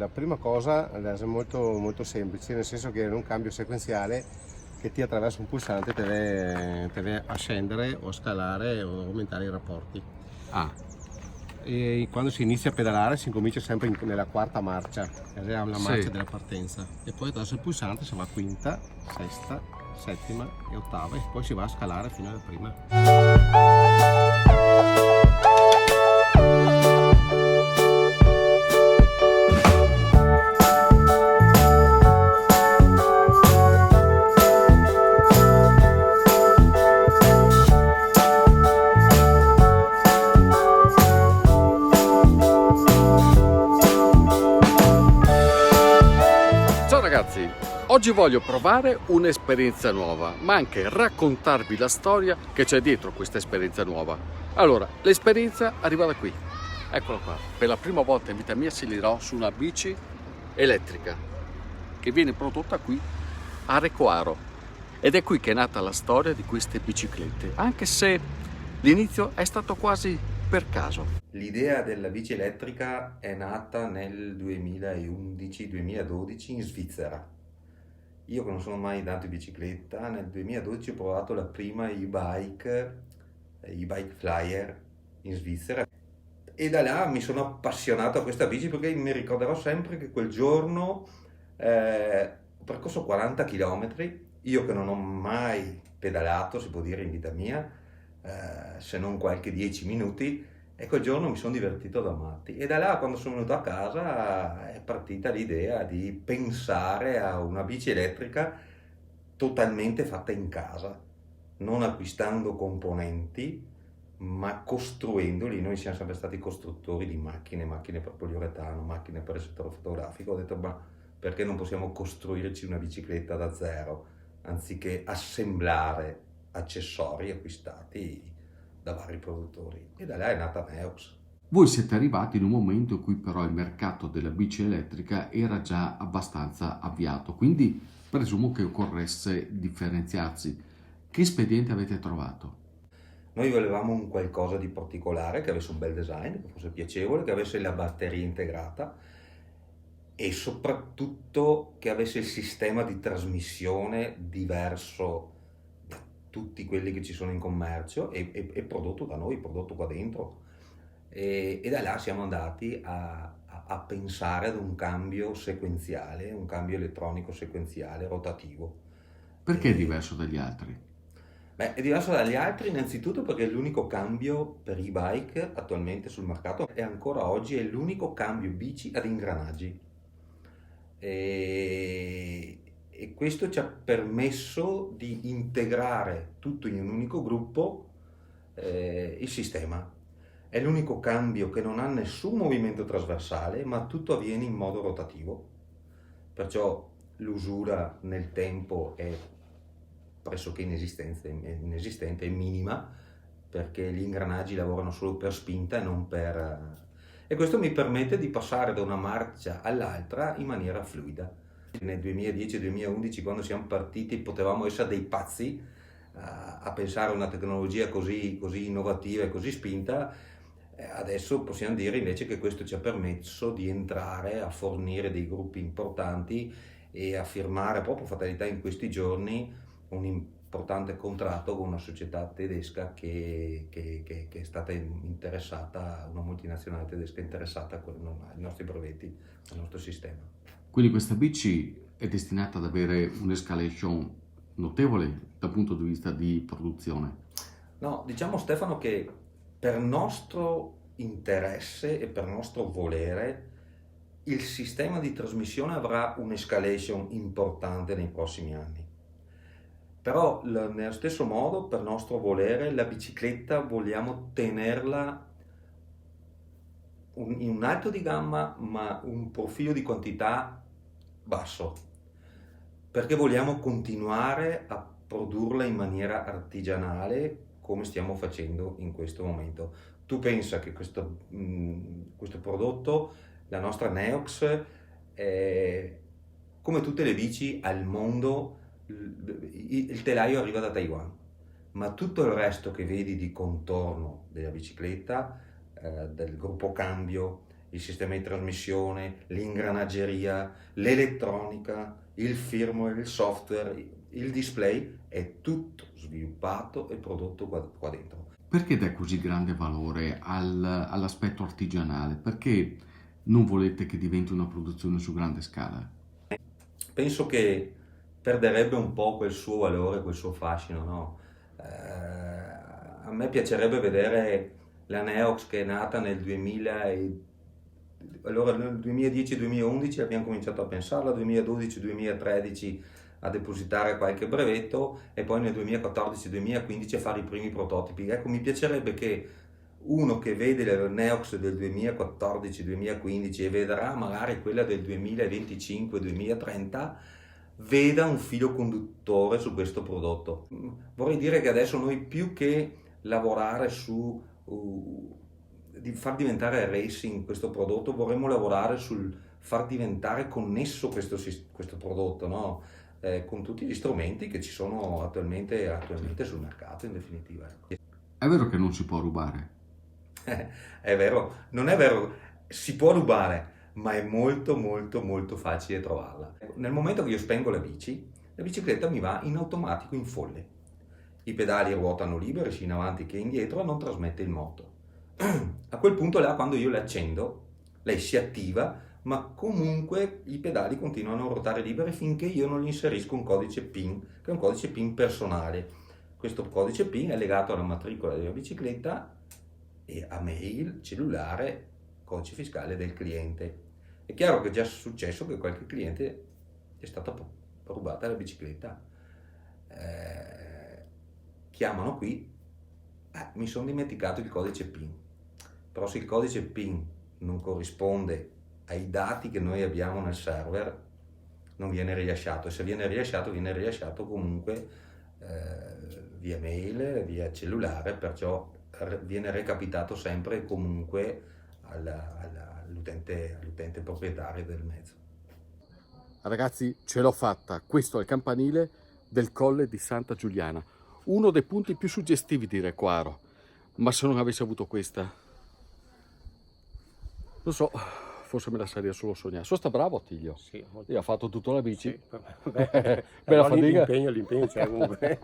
la prima cosa è molto, molto semplice, nel senso che è un cambio sequenziale che ti attraverso un pulsante deve ascendere o scalare o aumentare i rapporti. Ah, E quando si inizia a pedalare si comincia sempre nella quarta marcia, che è la marcia sì. della partenza, e poi attraverso il pulsante si va a quinta, sesta, settima e ottava e poi si va a scalare fino alla prima. Ciao ragazzi, oggi voglio provare un'esperienza nuova, ma anche raccontarvi la storia che c'è dietro questa esperienza nuova. Allora, l'esperienza arriva da qui. Eccola qua. Per la prima volta in vita mia salirò su una bici elettrica che viene prodotta qui a Recoaro. Ed è qui che è nata la storia di queste biciclette, anche se l'inizio è stato quasi per caso. L'idea della bici elettrica è nata nel 2011-2012 in Svizzera. Io che non sono mai andato in bicicletta, nel 2012 ho provato la prima e-bike Flyer in Svizzera e da là mi sono appassionato a questa bici perché mi ricorderò sempre che quel giorno ho percorso 40 km, io che non ho mai pedalato, si può dire, in vita mia, se non qualche 10 minuti. E quel giorno mi sono divertito da matti e da là, quando sono venuto a casa, è partita l'idea di pensare a una bici elettrica totalmente fatta in casa, non acquistando componenti, ma costruendoli. Noi siamo sempre stati costruttori di macchine per poliuretano, macchine per il settore fotografico. Ho detto, ma perché non possiamo costruirci una bicicletta da zero, anziché assemblare accessori acquistati da vari produttori? E da là è nata Neox. Voi siete arrivati in un momento in cui però il mercato della bici elettrica era già abbastanza avviato, quindi presumo che occorresse differenziarsi. Che espediente avete trovato? Noi volevamo un qualcosa di particolare, che avesse un bel design, che fosse piacevole, che avesse la batteria integrata e soprattutto che avesse il sistema di trasmissione diverso da tutti quelli che ci sono in commercio e prodotto da noi, prodotto qua dentro. E da là siamo andati a pensare ad un cambio sequenziale, un cambio elettronico sequenziale rotativo. Perché è diverso dagli altri? Beh, è diverso dagli altri innanzitutto perché è l'unico cambio per e-bike attualmente sul mercato e ancora oggi è l'unico cambio bici ad ingranaggi. E questo ci ha permesso di integrare tutto in un unico gruppo il sistema. È l'unico cambio che non ha nessun movimento trasversale, ma tutto avviene in modo rotativo. Perciò l'usura nel tempo è pressoché inesistente, è minima, perché gli ingranaggi lavorano solo per spinta e non per... E questo mi permette di passare da una marcia all'altra in maniera fluida. Nel 2010-2011, quando siamo partiti, potevamo essere dei pazzi a pensare a una tecnologia così innovativa e così spinta. Adesso possiamo dire invece che questo ci ha permesso di entrare a fornire dei gruppi importanti e a firmare proprio fatalità in questi giorni un importante contratto con una società tedesca che è stata interessata, una multinazionale tedesca interessata ai nostri brevetti, al nostro sistema. Quindi questa bici è destinata ad avere un'escalation notevole dal punto di vista di produzione. No, diciamo Stefano che per nostro interesse e per nostro volere il sistema di trasmissione avrà un'escalation importante nei prossimi anni. Però nello stesso modo, per nostro volere, la bicicletta vogliamo tenerla in un alto di gamma, ma un profilo di quantità basso, perché vogliamo continuare a produrla in maniera artigianale come stiamo facendo in questo momento. Tu pensa che questo prodotto, la nostra Neox, come tutte le bici al mondo, il telaio arriva da Taiwan, ma tutto il resto che vedi di contorno della bicicletta, del gruppo cambio il sistema di trasmissione, l'ingranaggeria, l'elettronica, il firmware, il software, il display, è tutto sviluppato e prodotto qua dentro. Perché dà così grande valore all'aspetto artigianale? Perché non volete che diventi una produzione su grande scala? Penso che perderebbe un po' quel suo valore, quel suo fascino, no? A me piacerebbe vedere la Neox che è nata nel 2000 allora nel 2010-2011 abbiamo cominciato a pensarla, 2012-2013 a depositare qualche brevetto e poi nel 2014-2015 a fare i primi prototipi. Ecco, mi piacerebbe che uno che vede la Neox del 2014-2015 e vedrà magari quella del 2025-2030 veda un filo conduttore su questo prodotto. Vorrei dire che adesso noi più che lavorare su di far diventare racing questo prodotto, vorremmo lavorare sul far diventare connesso questo prodotto, no? Con tutti gli strumenti che ci sono attualmente sul mercato, in definitiva. È vero che non si può rubare? È vero, non è vero, si può rubare, ma è molto molto molto facile trovarla. Nel momento che io spengo la bicicletta mi va in automatico in folle. I pedali ruotano liberi sia in avanti che indietro e non trasmette il moto. A quel punto là, quando io l'accendo, lei si attiva, ma comunque i pedali continuano a ruotare liberi finché io non gli inserisco un codice PIN, che è un codice PIN personale. Questo codice PIN è legato alla matricola della bicicletta e a mail, cellulare, codice fiscale del cliente. È chiaro che è già successo che qualche cliente è stata rubata la bicicletta. Chiamano qui, mi sono dimenticato il codice PIN. Però se il codice PIN non corrisponde ai dati che noi abbiamo nel server, non viene rilasciato, e se viene rilasciato comunque via mail, via cellulare, perciò viene recapitato sempre e comunque all'utente proprietario del mezzo. Ragazzi, ce l'ho fatta, questo è il campanile del Colle di Santa Giuliana, uno dei punti più suggestivi di Requaro, ma se non avessi avuto questa, non so, forse me la sarei solo sognare. Sono sta bravo, Attilio. Sì, Io ho fatto tutta la bici. Sì, beh, Bella allora fatica. l'impegno c'è comunque.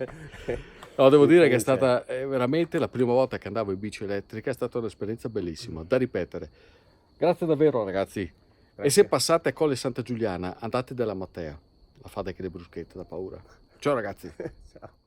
No, devo dire che è stata veramente la prima volta che andavo in bici elettrica, è stata un'esperienza bellissima, da ripetere. Grazie davvero, ragazzi. Grazie. E se passate a Colle Santa Giuliana, andate dalla Mattea, la fate che le bruschette da paura. Ciao ragazzi. Ciao.